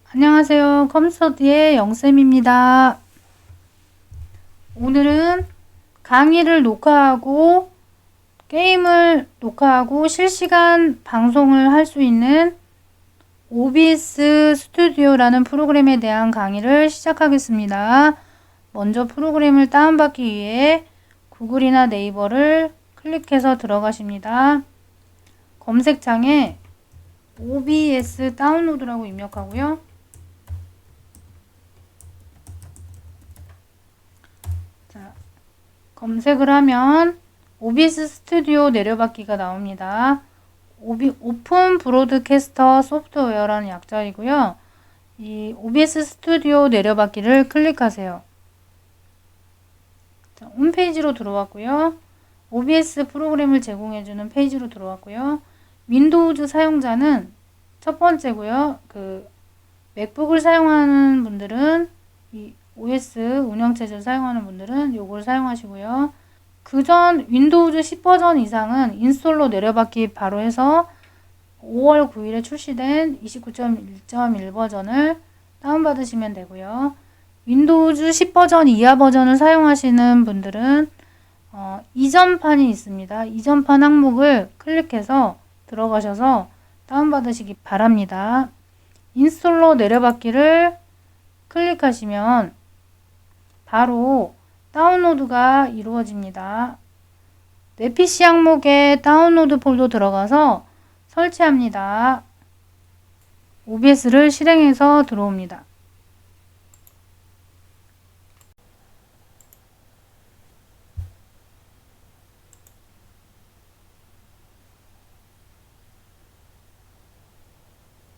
안녕하세요. 컴스터디의 영쌤입니다. 오늘은 강의를 녹화하고 게임을 녹화하고 실시간 방송을 할 수 있는 OBS 스튜디오라는 프로그램에 대한 강의를 시작하겠습니다. 먼저 프로그램을 다운받기 위해 구글이나 네이버를 클릭해서 들어가십니다. 검색창에 OBS 다운로드라고 입력하고요. 검색을 하면 OBS 스튜디오 내려받기가 나옵니다. 오픈 브로드캐스터 소프트웨어라는 약자이고요. 이 OBS 스튜디오 내려받기를 클릭하세요. 자, 홈페이지로 들어왔고요. OBS 프로그램을 제공해주는 페이지로 들어왔고요. 윈도우즈 사용자는 첫 번째고요. 맥북을 사용하는 분들은 이 OS 운영체제를 사용하는 분들은 이걸 사용하시고요. 그전 윈도우즈 10 버전 이상은 인스톨로 내려받기 바로 해서 5월 9일에 출시된 29.1.1 버전을 다운받으시면 되고요. 윈도우즈 10 버전 이하 버전을 사용하시는 분들은 이전판이 있습니다. 이전판 항목을 클릭해서 들어가셔서 다운받으시기 바랍니다. 인스톨로 내려받기를 클릭하시면 바로 다운로드가 이루어집니다. 내 PC 항목에 다운로드 폴더 들어가서 설치합니다. OBS를 실행해서 들어옵니다.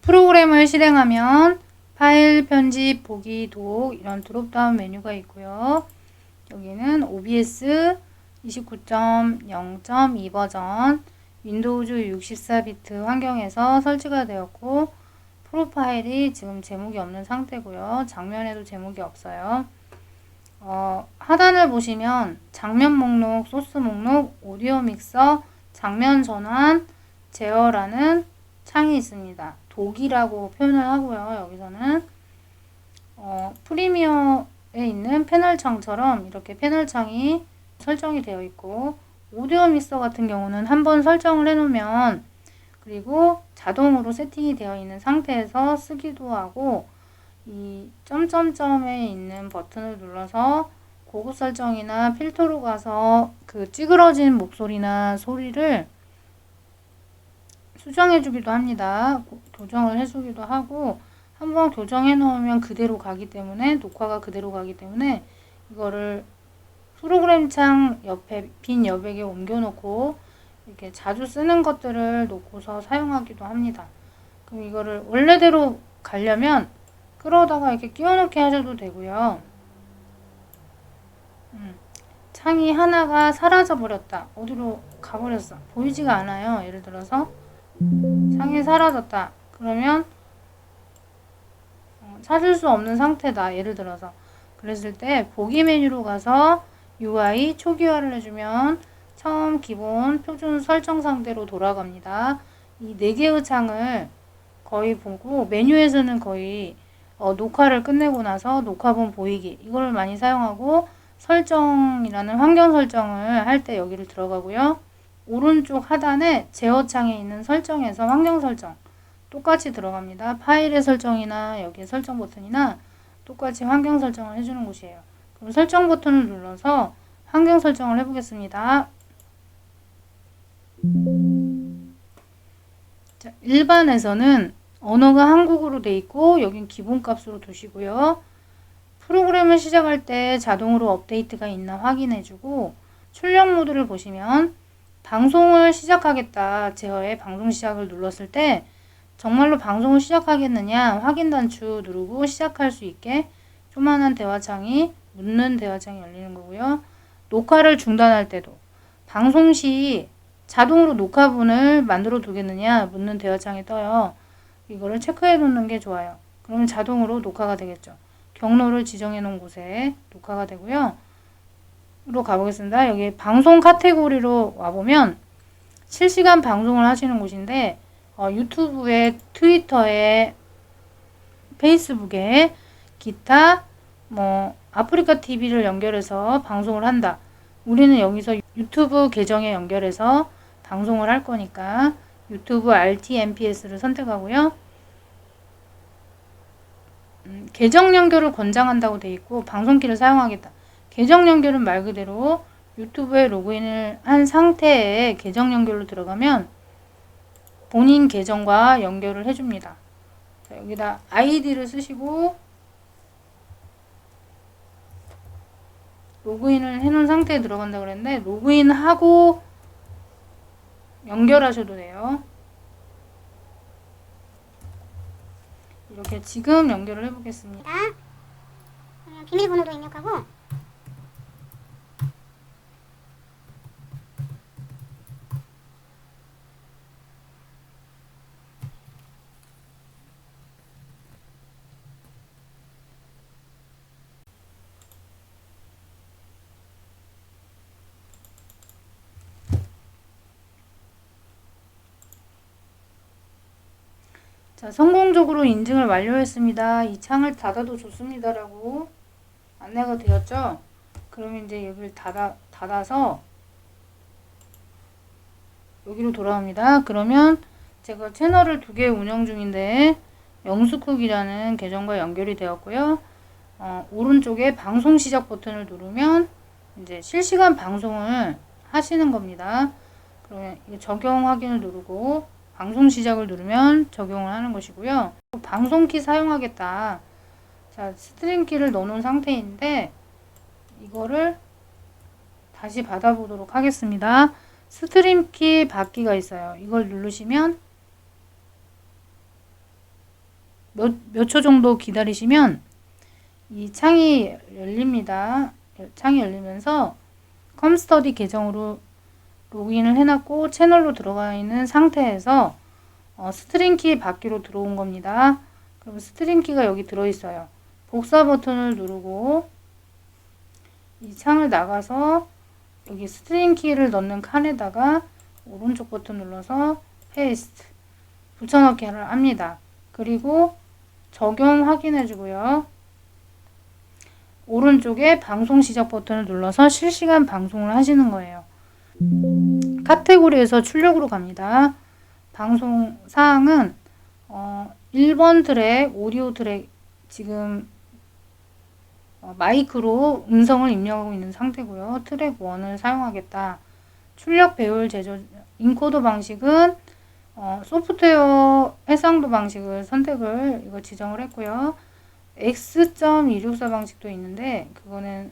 프로그램을 실행하면 파일, 편집, 보기, 독 이런 드롭다운 메뉴가 있고요. 여기는 OBS 29.0.2 버전 윈도우즈 64비트 환경에서 설치가 되었고 프로파일이 지금 제목이 없는 상태고요. 장면에도 제목이 없어요. 하단을 보시면 장면 목록, 소스 목록, 오디오 믹서, 장면 전환, 제어라는 창이 있습니다. 독이라고 표현을 하고요. 여기서는 프리미어에 있는 패널 창처럼 이렇게 패널 창이 설정이 되어 있고 오디오 믹서 같은 경우는 한번 설정을 해놓으면 그리고 자동으로 세팅이 되어 있는 상태에서 쓰기도 하고 이 점점점에 있는 버튼을 눌러서 고급 설정이나 필터로 가서 그 찌그러진 목소리나 소리를 수정해주기도 합니다. 교정을 해주기도 하고 한번 교정해 놓으면 그대로 가기 때문에 녹화가 그대로 가기 때문에 이거를 프로그램 창 옆에 빈 여백에 옮겨 놓고 이렇게 자주 쓰는 것들을 놓고서 사용하기도 합니다. 그럼 이거를 원래대로 가려면 끌어다가 이렇게 끼워 넣게 하셔도 되고요. 창이 하나가 사라져 버렸다. 어디로 가버렸어. 보이지가 않아요. 예를 들어서 창이 사라졌다. 그러면 찾을 수 없는 상태다. 예를 들어서 그랬을 때 보기 메뉴로 가서 UI 초기화를 해주면 처음 기본 표준 설정 상태로 돌아갑니다. 이 4개의 창을 거의 보고 메뉴에서는 거의 녹화를 끝내고 나서 녹화본 보이기 이걸 많이 사용하고 설정이라는 환경 설정을 할 때 여기를 들어가고요. 오른쪽 하단에 제어창에 있는 설정에서 환경 설정 똑같이 들어갑니다. 파일의 설정이나 여기 설정 버튼이나 똑같이 환경 설정을 해주는 곳이에요. 그럼 설정 버튼을 눌러서 환경 설정을 해보겠습니다. 자, 일반에서는 언어가 한국어로 돼 있고 여긴 기본값으로 두시고요. 프로그램을 시작할 때 자동으로 업데이트가 있나 확인해주고 출력 모드를 보시면 방송을 시작하겠다 제어의 방송 시작을 눌렀을 때 정말로 방송을 시작하겠느냐 확인 단추 누르고 시작할 수 있게 조그만한 대화창이 묻는 대화창이 열리는 거고요. 녹화를 중단할 때도 방송 시 자동으로 녹화분을 만들어 두겠느냐 묻는 대화창이 떠요. 이거를 체크해 놓는 게 좋아요. 그러면 자동으로 녹화가 되겠죠. 경로를 지정해 놓은 곳에 녹화가 되고요. 로 가보겠습니다. 여기 방송 카테고리로 와보면 실시간 방송을 하시는 곳인데 유튜브에 트위터에 페이스북에 기타 뭐 아프리카 TV를 연결해서 방송을 한다. 우리는 여기서 유튜브 계정에 연결해서 방송을 할 거니까 유튜브 RTMPS를 선택하고요. 계정 연결을 권장한다고 되어 있고 방송키를 사용하겠다. 계정 연결은 말 그대로 유튜브에 로그인을 한 상태에 계정 연결로 들어가면 본인 계정과 연결을 해줍니다. 자, 여기다 아이디를 쓰시고 로그인을 해놓은 상태에 들어간다 그랬는데 로그인하고 연결하셔도 돼요. 이렇게 지금 연결을 해보겠습니다. 비밀번호도 입력하고 자, 성공적으로 인증을 완료했습니다. 이 창을 닫아도 좋습니다. 라고 안내가 되었죠. 그러면 이제 여기를 닫아서 여기로 돌아옵니다. 그러면 제가 채널을 2개 운영 중인데 영수쿡이라는 계정과 연결이 되었고요. 오른쪽에 방송 시작 버튼을 누르면 이제 실시간 방송을 하시는 겁니다. 그러면 적용 확인을 누르고 방송 시작을 누르면 적용을 하는 것이고요. 방송키 사용하겠다. 자, 스트림키를 넣어놓은 상태인데 이거를 다시 받아보도록 하겠습니다. 스트림키 받기가 있어요. 이걸 누르시면 몇 초 정도 기다리시면 이 창이 열립니다. 창이 열리면서 컴스터디 계정으로 로그인을 해놨고 채널로 들어가 있는 상태에서 스트림키 받기로 들어온 겁니다. 그럼 스트림키가 여기 들어있어요. 복사 버튼을 누르고 이 창을 나가서 여기 스트림키를 넣는 칸에다가 오른쪽 버튼 눌러서 페이스트 붙여넣기를 합니다. 그리고 적용 확인해 주고요. 오른쪽에 방송 시작 버튼을 눌러서 실시간 방송을 하시는 거예요. 카테고리에서 출력으로 갑니다. 방송 사항은 1번 트랙, 오디오 트랙 지금 마이크로 음성을 입력하고 있는 상태고요. 트랙 1을 사용하겠다. 출력 배열 제조 인코더 방식은 소프트웨어 해상도 방식을 선택을 이거 지정을 했고요. X.264 방식도 있는데 그거는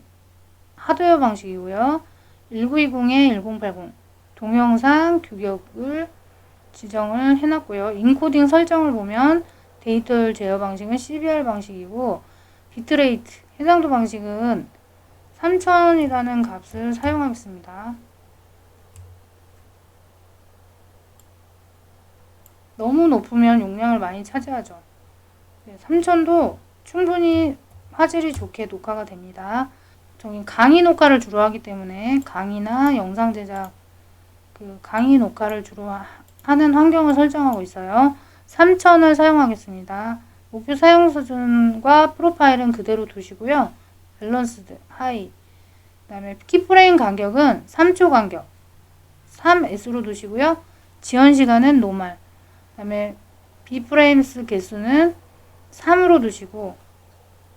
하드웨어 방식이고요. 1920에 1080 동영상 규격을 지정을 해놨고요. 인코딩 설정을 보면 데이터 제어 방식은 CBR 방식이고 비트레이트 해상도 방식은 3000이라는 값을 사용하겠습니다. 너무 높으면 용량을 많이 차지하죠. 3000도 충분히 화질이 좋게 녹화가 됩니다. 저기 강의 녹화를 주로 하기 때문에 강의나 영상 제작, 강의 녹화를 주로 하는 환경을 설정하고 있어요. 3000을 사용하겠습니다. 목표 사용 수준과 프로파일은 그대로 두시고요. 밸런스드, 하이. 그 다음에 키프레임 간격은 3초 간격, 3S로 두시고요. 지연 시간은 노멀. 그 다음에 비프레임스 개수는 3으로 두시고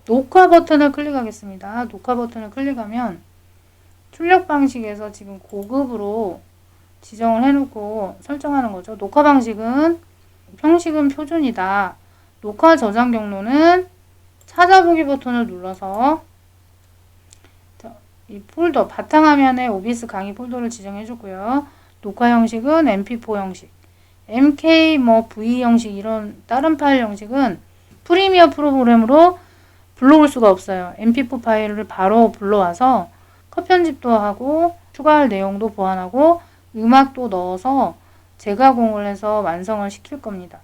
녹화 버튼을 클릭하겠습니다. 녹화 버튼을 클릭하면 출력 방식에서 지금 고급으로 지정을 해놓고 설정하는 거죠. 녹화 방식은 형식은 표준이다. 녹화 저장 경로는 찾아보기 버튼을 눌러서 이 폴더 바탕화면에 OBS 강의 폴더를 지정해 주고요. 녹화 형식은 MP4 형식, MK V 형식 이런 다른 파일 형식은 프리미어 프로그램으로 불러올 수가 없어요. MP4 파일을 바로 불러와서 컷 편집도 하고 추가할 내용도 보완하고 음악도 넣어서 재가공을 해서 완성을 시킬 겁니다.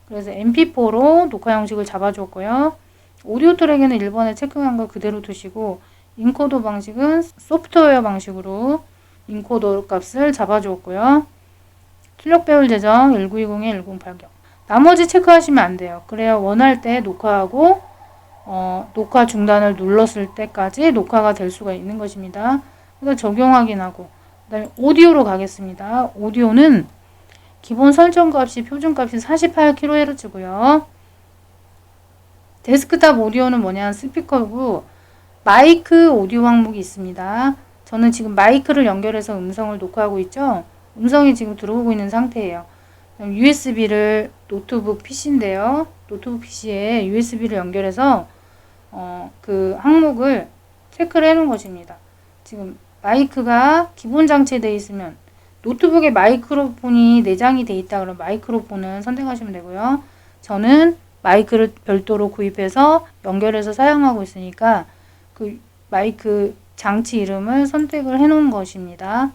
그래서 MP4로 녹화 형식을 잡아주었고요. 오디오 트랙에는 1번에 체크한 거 그대로 두시고 인코더 방식은 소프트웨어 방식으로 인코더 값을 잡아주었고요. 출력 배열 제정 1920에 1080 나머지 체크하시면 안 돼요. 그래야 원할 때 녹화하고 녹화 중단을 눌렀을 때까지 녹화가 될 수가 있는 것입니다. 그래서 적용 확인하고 그다음에 오디오로 가겠습니다. 오디오는 기본 설정값이 표준값이 48kHz고요. 데스크탑 오디오는 뭐냐 스피커고 마이크 오디오 항목이 있습니다. 저는 지금 마이크를 연결해서 음성을 녹화하고 있죠. 음성이 지금 들어오고 있는 상태예요. USB를 노트북 PC인데요. 노트북 PC에 USB를 연결해서 그 항목을 체크를 해 놓은 것입니다. 지금 마이크가 기본 장치에 되어 있으면 노트북에 마이크로폰이 내장이 되어 있다 그러면 마이크로폰을 선택하시면 되고요. 저는 마이크를 별도로 구입해서 연결해서 사용하고 있으니까 그 마이크 장치 이름을 선택을 해 놓은 것입니다.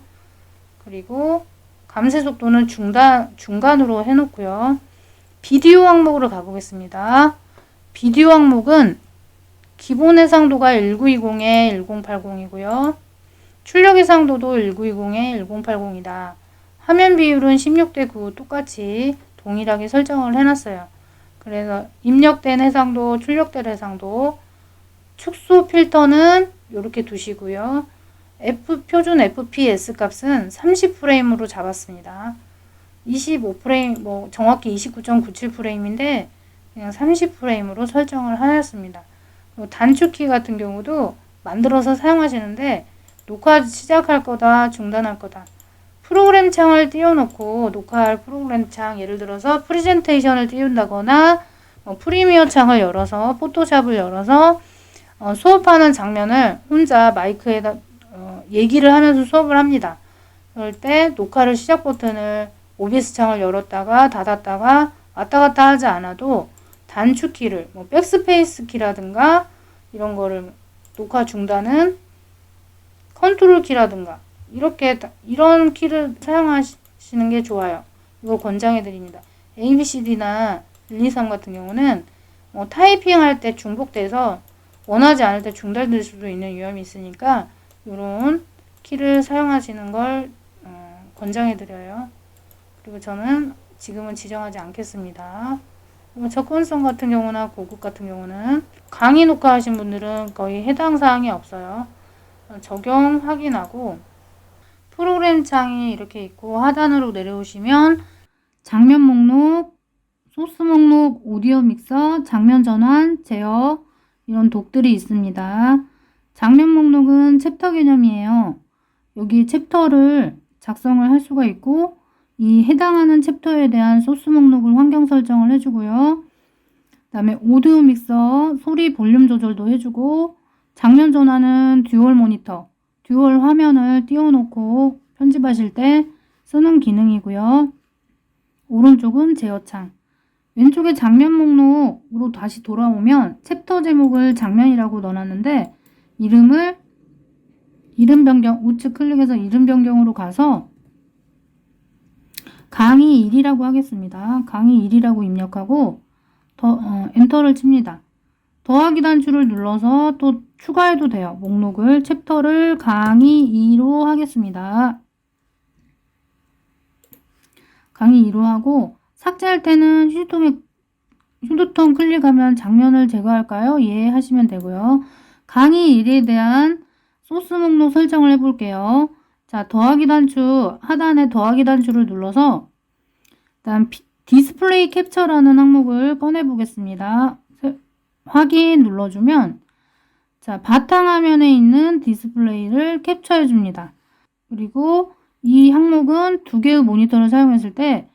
그리고 감쇄 속도는 중간으로 해 놓고요. 비디오 항목으로 가보겠습니다. 비디오 항목은 기본 해상도가 1920에 1080이고요. 출력 해상도도 1920에 1080이다. 화면 비율은 16:9 똑같이 동일하게 설정을 해놨어요. 그래서 입력된 해상도, 출력된 해상도, 축소 필터는 이렇게 두시고요. 표준 FPS 값은 30프레임으로 잡았습니다. 25프레임, 정확히 29.97프레임인데 그냥 30프레임으로 설정을 하였습니다. 단축키 같은 경우도 만들어서 사용하시는데 녹화 시작할 거다, 중단할 거다. 프로그램 창을 띄워놓고 녹화할 프로그램 창, 예를 들어서 프레젠테이션을 띄운다거나 프리미어 창을 열어서 포토샵을 열어서 수업하는 장면을 혼자 마이크에다 얘기를 하면서 수업을 합니다. 그럴 때 녹화를 시작 버튼을 OBS 창을 열었다가 닫았다가 왔다 갔다 하지 않아도 단축키를 백스페이스 키라든가 이런 거를 녹화 중단은 컨트롤 키라든가 이런 키를 사용하시는 게 좋아요. 이거 권장해 드립니다. ABCD나 1, 2, 3 같은 경우는 타이핑 할 때 중복돼서 원하지 않을 때 중단될 수도 있는 위험이 있으니까 이런 키를 사용하시는 걸 권장해 드려요. 그리고 저는 지금은 지정하지 않겠습니다. 접근성 같은 경우나 고급 같은 경우는 강의 녹화하신 분들은 거의 해당 사항이 없어요. 적용 확인하고 프로그램 창이 이렇게 있고 하단으로 내려오시면 장면 목록, 소스 목록, 오디오 믹서, 장면 전환, 제어 이런 독들이 있습니다. 장면 목록은 챕터 개념이에요. 여기 챕터를 작성을 할 수가 있고 이 해당하는 챕터에 대한 소스 목록을 환경 설정을 해주고요. 그 다음에 오디오 믹서 소리 볼륨 조절도 해주고 장면 전환은 듀얼 모니터, 듀얼 화면을 띄워놓고 편집하실 때 쓰는 기능이고요. 오른쪽은 제어창. 왼쪽에 장면 목록으로 다시 돌아오면 챕터 제목을 장면이라고 넣어놨는데 이름 변경, 우측 클릭해서 이름 변경으로 가서 강의 1이라고 하겠습니다. 강의 1이라고 입력하고 엔터를 칩니다. 더하기 단추를 눌러서 또 추가해도 돼요. 목록을 챕터를 강의 2로 하겠습니다. 강의 2로 하고 삭제할 때는 휴대폰 클릭하면 장면을 제거할까요? 예 하시면 되고요. 강의 1에 대한 소스 목록 설정을 해볼게요. 자, 더하기 단추, 하단에 더하기 단추를 눌러서 일단 디스플레이 캡처라는 항목을 꺼내 보겠습니다. 확인 눌러주면 자, 바탕화면에 있는 디스플레이를 캡처해 줍니다. 그리고 이 항목은 두 개의 모니터를 사용했을 때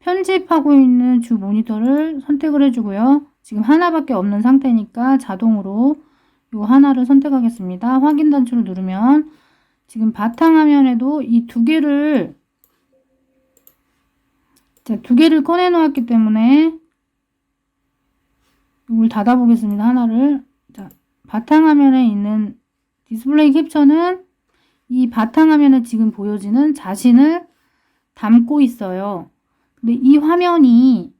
편집하고 있는 주 모니터를 선택을 해주고요. 지금 하나밖에 없는 상태니까 자동으로 이 하나를 선택하겠습니다. 확인 단추를 누르면 지금 바탕화면에도 이 두 개를 꺼내 놓았기 때문에 이걸 닫아 보겠습니다. 하나를. 자, 바탕화면에 있는 디스플레이 캡처는 이 바탕화면에 지금 보여지는 자신을 담고 있어요. 근데 이 화면이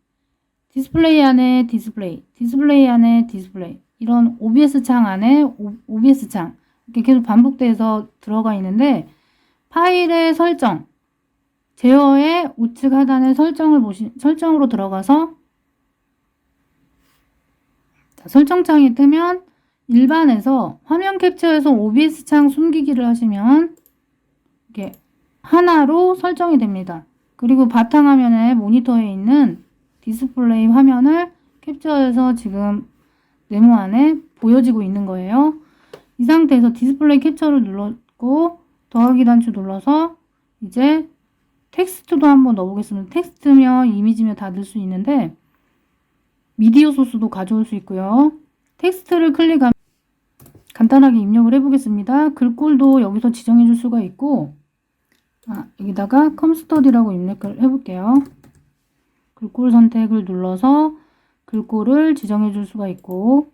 디스플레이 안에 디스플레이 안에 디스플레이 이런 OBS 창 안에 OBS 창 이렇게 계속 반복돼서 들어가 있는데 파일의 설정 제어의 우측 하단에 설정으로 들어가서 자, 설정창이 뜨면 일반에서 화면 캡처해서 OBS 창 숨기기를 하시면 이렇게 하나로 설정이 됩니다. 그리고 바탕화면에 모니터에 있는 디스플레이 화면을 캡처해서 지금 네모안에 보여지고 있는 거예요. 이 상태에서 디스플레이 캡처를 눌렀고 더하기 단추 눌러서 이제 텍스트도 한번 넣어보겠습니다. 텍스트며 이미지며 다 넣을 수 있는데 미디어 소스도 가져올 수 있고요. 텍스트를 클릭하면 간단하게 입력을 해보겠습니다. 글꼴도 여기서 지정해 줄 수가 있고 여기다가 컴스터디라고 입력을 해볼게요. 글꼴 선택을 눌러서 글꼴을 지정해 줄 수가 있고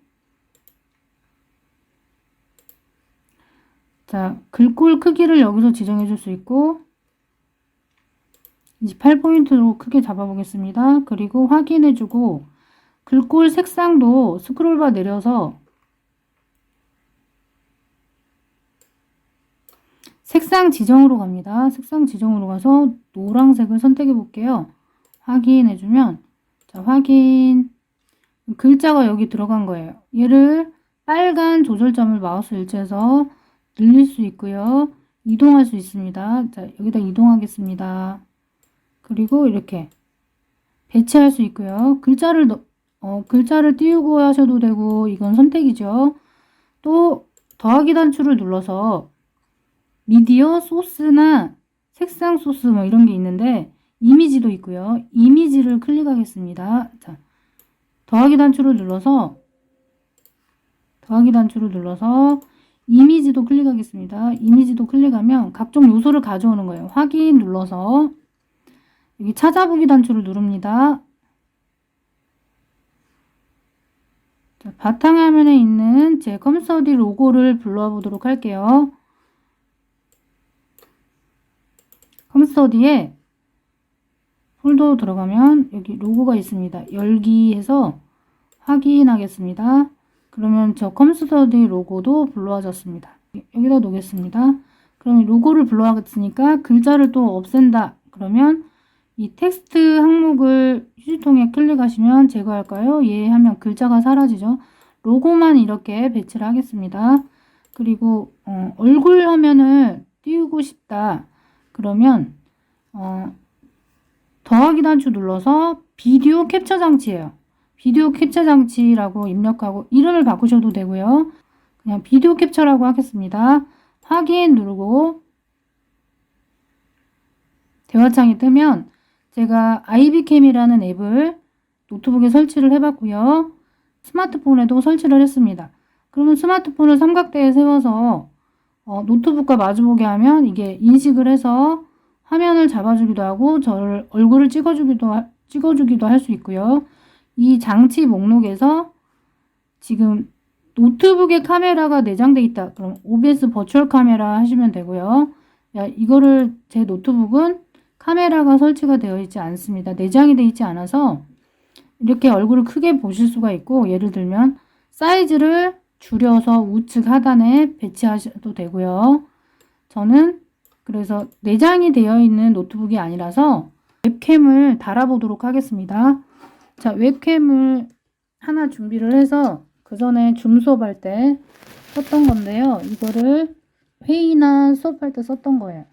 자, 글꼴 크기를 여기서 지정해 줄 수 있고 28포인트로 크게 잡아보겠습니다. 그리고 확인해 주고 글꼴 색상도 스크롤바 내려서 색상 지정으로 갑니다. 색상 지정으로 가서 노란색을 선택해 볼게요. 확인해 주면 자, 확인 글자가 여기 들어간 거예요. 얘를 빨간 조절점을 마우스 일치해서 늘릴 수 있고요. 이동할 수 있습니다. 자, 여기다 이동하겠습니다. 그리고 이렇게 배치할 수 있고요. 글자를 띄우고 하셔도 되고 이건 선택이죠. 또 더하기 단추를 눌러서 미디어 소스나 색상 소스 뭐 이런 게 있는데 이미지도 있고요. 이미지를 클릭하겠습니다. 자, 더하기 단추를 눌러서 이미지도 클릭하겠습니다. 이미지도 클릭하면 각종 요소를 가져오는 거예요. 확인 눌러서 여기 찾아보기 단추를 누릅니다. 자, 바탕화면에 있는 제 컴스터디 로고를 불러와 보도록 할게요. 컴스터디에 폴더 들어가면 여기 로고가 있습니다. 열기 해서 확인하겠습니다. 그러면 저 컴스터디 로고도 불러와졌습니다. 여기다 놓겠습니다. 그럼 로고를 불러왔으니까 글자를 또 없앤다. 그러면 이 텍스트 항목을 휴지통에 클릭하시면 제거할까요? 예 하면 글자가 사라지죠. 로고만 이렇게 배치를 하겠습니다. 그리고 얼굴 화면을 띄우고 싶다. 그러면 더하기 단추 눌러서 비디오 캡처 장치예요. 비디오 캡처 장치라고 입력하고 이름을 바꾸셔도 되고요. 그냥 비디오 캡처라고 하겠습니다. 확인 누르고 대화창이 뜨면 제가 아이비캠이라는 앱을 노트북에 설치를 해봤고요. 스마트폰에도 설치를 했습니다. 그러면 스마트폰을 삼각대에 세워서 노트북과 마주보게 하면 이게 인식을 해서 화면을 잡아주기도 하고 저를 얼굴을 찍어주기도 할 수 있고요. 이 장치 목록에서 지금 노트북에 카메라가 내장되어 있다. 그럼 OBS 버추얼 카메라 하시면 되고요. 이거를 제 노트북은 카메라가 설치가 되어 있지 않습니다. 내장이 되어 있지 않아서 이렇게 얼굴을 크게 보실 수가 있고 예를 들면 사이즈를 줄여서 우측 하단에 배치하셔도 되고요. 저는 그래서 내장이 되어 있는 노트북이 아니라서 웹캠을 달아보도록 하겠습니다. 자, 웹캠을 하나 준비를 해서 그 전에 줌 수업할 때 썼던 건데요. 이거를 회의나 수업할 때 썼던 거예요.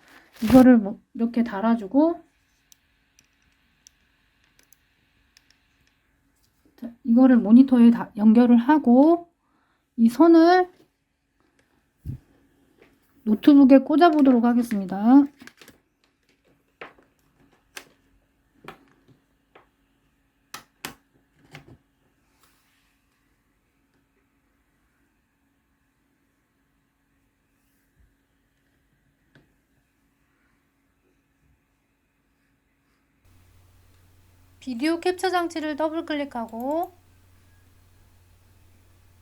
이거를 이렇게 달아주고 자, 이거를 모니터에 연결을 하고 이 선을 노트북에 꽂아 보도록 하겠습니다. 비디오 캡처 장치를 더블 클릭하고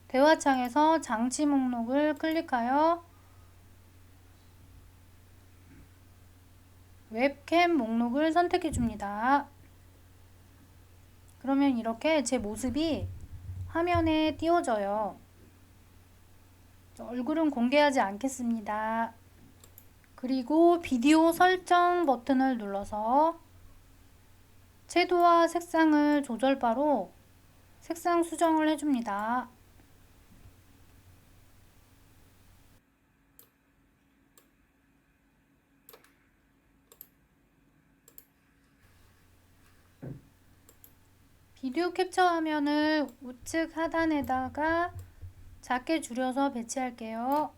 대화창에서 장치 목록을 클릭하여 웹캠 목록을 선택해 줍니다. 그러면 이렇게 제 모습이 화면에 띄워져요. 얼굴은 공개하지 않겠습니다. 그리고 비디오 설정 버튼을 눌러서 채도와 색상을 조절바로 색상 수정을 해줍니다. 비디오 캡처 화면을 우측 하단에다가 작게 줄여서 배치할게요.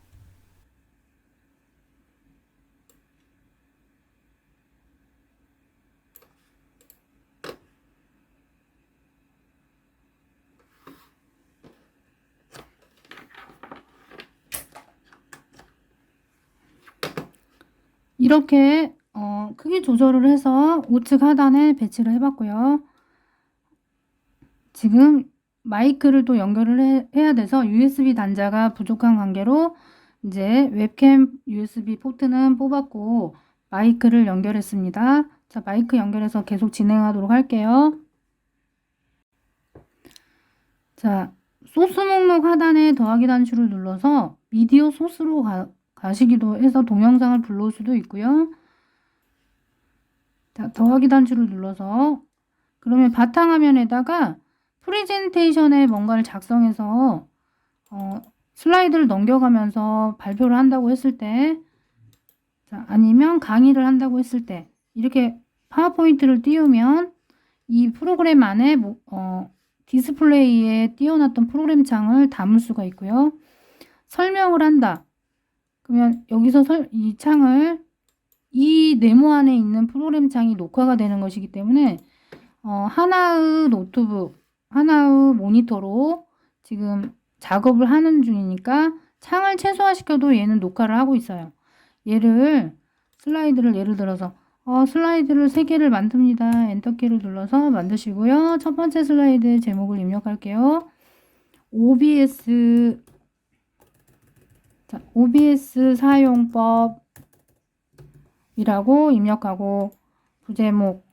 이렇게 크기 조절을 해서 우측 하단에 배치를 해봤고요. 지금 마이크를 또 연결을 해야 돼서 USB 단자가 부족한 관계로 이제 웹캠 USB 포트는 뽑았고 마이크를 연결했습니다. 자, 마이크 연결해서 계속 진행하도록 할게요. 자, 소스 목록 하단에 더하기 단추를 눌러서 미디어 소스로 가시기도 해서 동영상을 불러올 수도 있고요. 자, 더하기 단추를 눌러서 그러면 바탕화면에다가 프레젠테이션에 뭔가를 작성해서 슬라이드를 넘겨가면서 발표를 한다고 했을 때, 자, 아니면 강의를 한다고 했을 때 이렇게 파워포인트를 띄우면 이 프로그램 안에 디스플레이에 띄워놨던 프로그램 창을 담을 수가 있고요. 설명을 한다. 그러면 여기서 이 창을 이 네모 안에 있는 프로그램 창이 녹화가 되는 것이기 때문에 하나의 노트북, 하나의 모니터로 지금 작업을 하는 중이니까 창을 최소화시켜도 얘는 녹화를 하고 있어요. 슬라이드를 예를 들어서 슬라이드를 3개를 만듭니다. 엔터키를 눌러서 만드시고요. 첫 번째 슬라이드 제목을 입력할게요. OBS 사용법이라고 입력하고 부제목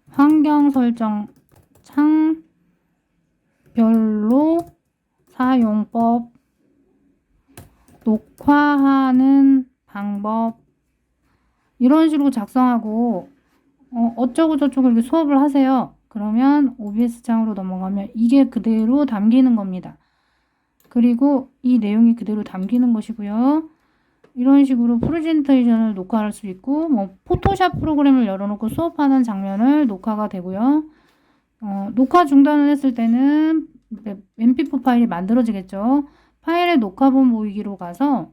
환경 설정 창별로 사용법 녹화하는 방법 이런 식으로 작성하고 어쩌고 저쩌고 이렇게 수업을 하세요. 그러면 OBS 창으로 넘어가면 이게 그대로 담기는 겁니다. 그리고 이 내용이 그대로 담기는 것이고요. 이런 식으로 프레젠테이션을 녹화할 수 있고 포토샵 프로그램을 열어놓고 수업하는 장면을 녹화가 되고요. 녹화 중단을 했을 때는 mp4 파일이 만들어지겠죠. 파일의 녹화본 보이기로 가서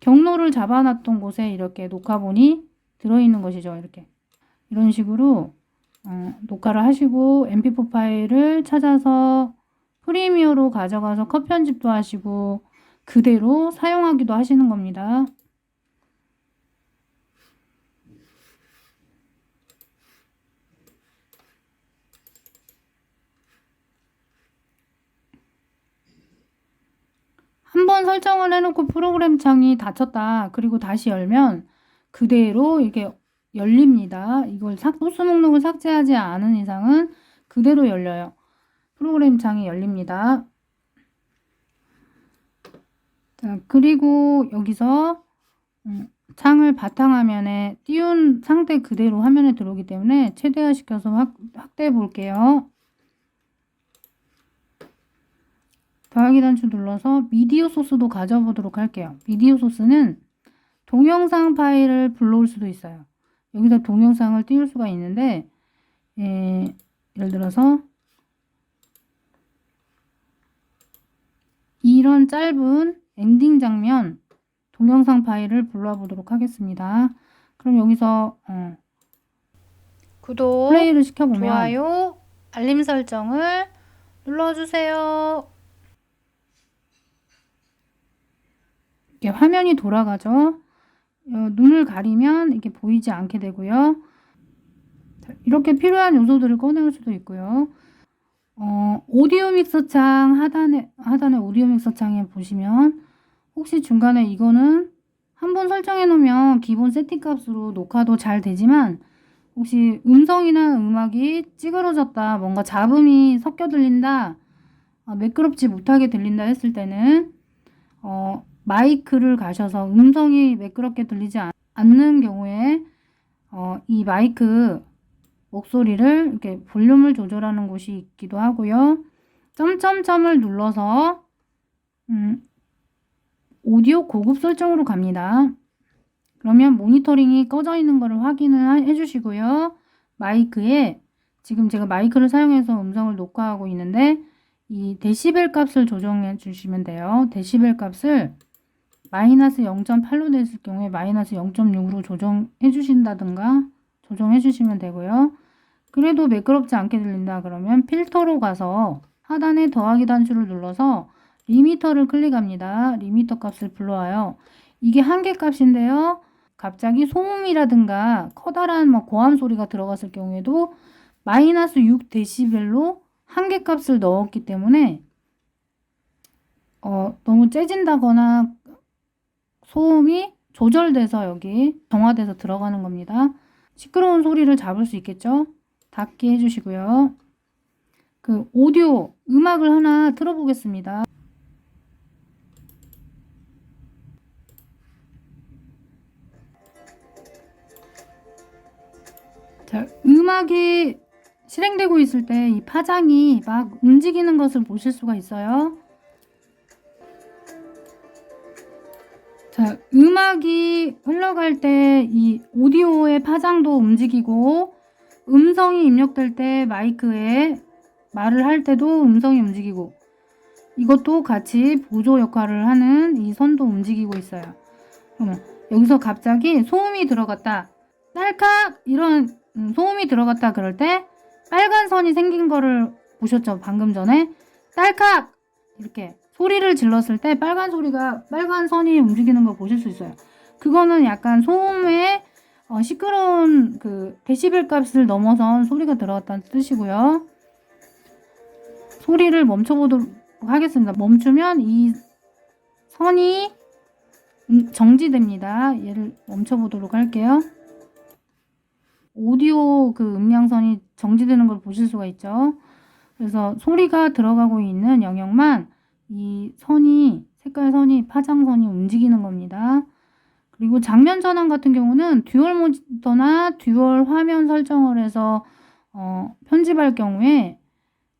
경로를 잡아놨던 곳에 이렇게 녹화본이 들어있는 것이죠. 이런 식으로 녹화를 하시고 mp4 파일을 찾아서 프리미어로 가져가서 컷 편집도 하시고 그대로 사용하기도 하시는 겁니다. 한번 설정을 해놓고 프로그램 창이 닫혔다. 그리고 다시 열면 그대로 이렇게 열립니다. 이걸 소스 목록을 삭제하지 않은 이상은 그대로 열려요. 프로그램 창이 열립니다. 자, 그리고 여기서 창을 바탕화면에 띄운 상태 그대로 화면에 들어오기 때문에 최대화시켜서 확대해 볼게요. 더하기 단추 눌러서 미디어 소스도 가져보도록 할게요. 미디어 소스는 동영상 파일을 불러올 수도 있어요. 여기다 동영상을 띄울 수가 있는데 예를 들어서 이런 짧은 엔딩 장면 동영상 파일을 불러와 보도록 하겠습니다. 그럼 여기서 구독, 플레이를 시켜보면 좋아요, 알림 설정을 눌러주세요. 이렇게 화면이 돌아가죠. 눈을 가리면 이렇게 보이지 않게 되고요. 이렇게 필요한 요소들을 꺼낼 수도 있고요. 오디오 믹서 창 하단에 오디오 믹서 창에 보시면 혹시 중간에 이거는 한번 설정해 놓으면 기본 세팅 값으로 녹화도 잘 되지만 혹시 음성이나 음악이 찌그러졌다, 뭔가 잡음이 섞여 들린다, 매끄럽지 못하게 들린다 했을 때는 마이크를 가셔서 음성이 매끄럽게 들리지 않는 경우에 이 마이크 목소리를 이렇게 볼륨을 조절하는 곳이 있기도 하고요. 점점점을 눌러서 오디오 고급 설정으로 갑니다. 그러면 모니터링이 꺼져 있는 것을 확인을 해주시고요. 마이크에 지금 제가 마이크를 사용해서 음성을 녹화하고 있는데 이 데시벨 값을 조정해 주시면 돼요. 데시벨 값을 마이너스 0.8로 됐을 경우에 마이너스 0.6으로 조정해 주신다든가 조정해 주시면 되고요. 그래도 매끄럽지 않게 들린다 그러면 필터로 가서 하단에 더하기 단추를 눌러서 리미터를 클릭합니다. 리미터 값을 불러와요. 이게 한계 값인데요. 갑자기 소음이라든가 커다란 고함 소리가 들어갔을 경우에도 마이너스 6dB로 한계 값을 넣었기 때문에 너무 째진다거나 소음이 조절돼서 여기 정화돼서 들어가는 겁니다. 시끄러운 소리를 잡을 수 있겠죠? 닫게 해주시고요. 그 오디오 음악을 하나 틀어보겠습니다. 자, 음악이 실행되고 있을 때 이 파장이 막 움직이는 것을 보실 수가 있어요. 자, 음악이 흘러갈 때 이 오디오의 파장도 움직이고 음성이 입력될 때 마이크에 말을 할 때도 음성이 움직이고 이것도 같이 보조 역할을 하는 이 선도 움직이고 있어요. 그러면 여기서 갑자기 소음이 들어갔다. 딸칵! 이런 소음이 들어갔다 그럴 때 빨간 선이 생긴 거를 보셨죠? 방금 전에 딸칵! 이렇게 소리를 질렀을 때 빨간 선이 움직이는 걸 보실 수 있어요. 그거는 약간 소음의 시끄러운 그 데시벨 값을 넘어선 소리가 들어갔다는 뜻이고요. 소리를 멈춰보도록 하겠습니다. 멈추면 이 선이 정지됩니다. 얘를 멈춰보도록 할게요. 오디오 그 음량선이 정지되는 걸 보실 수가 있죠. 그래서 소리가 들어가고 있는 영역만 이 선이 색깔 선이 파장선이 움직이는 겁니다. 그리고 장면 전환 같은 경우는 듀얼 모니터나 듀얼 화면 설정을 해서 편집할 경우에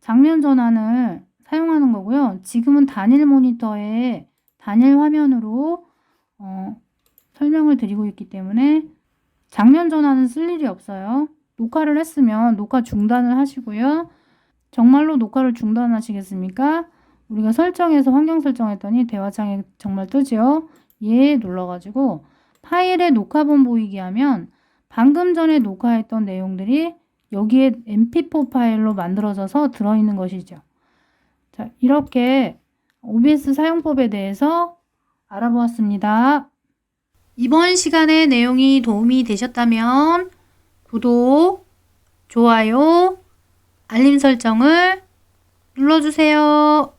장면 전환을 사용하는 거고요. 지금은 단일 모니터에 단일 화면으로 설명을 드리고 있기 때문에 장면 전환은 쓸 일이 없어요. 녹화를 했으면 녹화 중단을 하시고요. 정말로 녹화를 중단하시겠습니까? 우리가 설정해서 환경 설정했더니 대화창에 정말 뜨죠. 얘 눌러가지고 파일에 녹화본 보이게 하면 방금 전에 녹화했던 내용들이 여기에 mp4 파일로 만들어져서 들어있는 것이죠. 자, 이렇게 OBS 사용법에 대해서 알아보았습니다. 이번 시간의 내용이 도움이 되셨다면 구독, 좋아요, 알림 설정을 눌러주세요.